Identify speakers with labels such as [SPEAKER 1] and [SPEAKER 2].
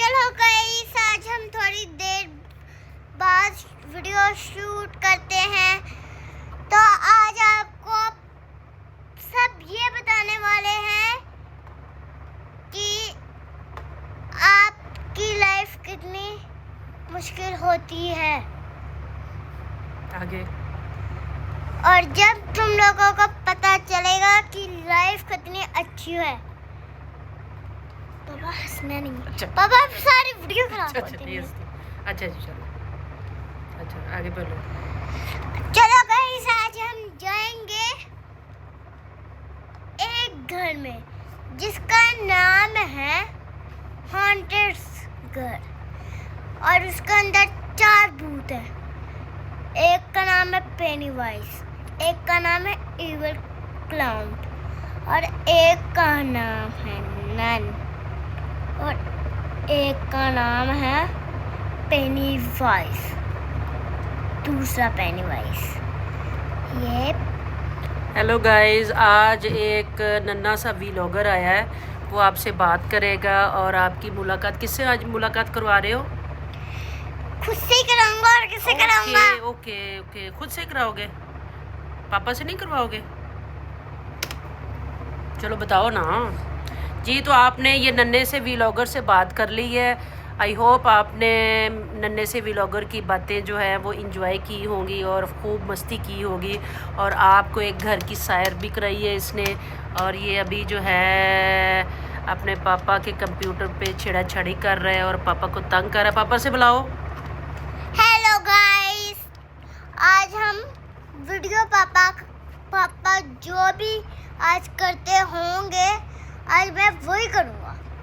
[SPEAKER 1] चलो गाइस, आज हम थोड़ी देर बाद वीडियो शूट करते हैं। तो आज आपको सब ये बताने वाले हैं कि आपकी लाइफ कितनी मुश्किल होती है
[SPEAKER 2] आगे।
[SPEAKER 1] और जब तुम लोगों को पता चलेगा कि लाइफ कितनी अच्छी है। पापा हंसना नहीं।
[SPEAKER 2] अच्छा।
[SPEAKER 1] पापा सारी वीडियो खराब
[SPEAKER 2] अच्छा
[SPEAKER 1] कर
[SPEAKER 2] अच्छा
[SPEAKER 1] देंगे।
[SPEAKER 2] अच्छा जी, चलो अच्छा आगे बोलो।
[SPEAKER 1] चलो गाइस, आज हम जाएंगे एक घर में जिसका नाम है हॉन्टेड घर, और उसके अंदर 4 भूत हैं। एक का नाम है पेनीवाइज, एक का नाम है इविल क्लाउन, और एक का नाम है नन, और एक का नाम है पेनीवाइज, दूसरा पेनीवाइज। ये
[SPEAKER 2] हेलो गाइस, आज एक नन्हा सा व्लॉगर आया है, वो आपसे बात करेगा। और आपकी मुलाकात किससे आज मुलाकात करवा रहे हो?
[SPEAKER 1] खुद से ही कराऊंगा और किससे कराऊंगा?
[SPEAKER 2] ओके ओके, खुद से कराओगे, पापा से नहीं करवाओगे? चलो बताओ ना जी। तो आपने ये नन्हे से व्लॉगर से बात कर ली है। आई होप आपने नन्हे से व्लॉगर की बातें जो है वो इंजॉय की होंगी और खूब मस्ती की होगी। और आपको एक घर की सैर भी कराई है इसने। और ये अभी जो है अपने पापा के कंप्यूटर पे छेड़ाछड़ी कर रहा है और पापा को तंग कर रहा है। पापा से बुलाओ।
[SPEAKER 1] हेलो गाइस, आज हम वीडियो पापा जो भी आज करते होंगे, आज मैं वही करूँगा।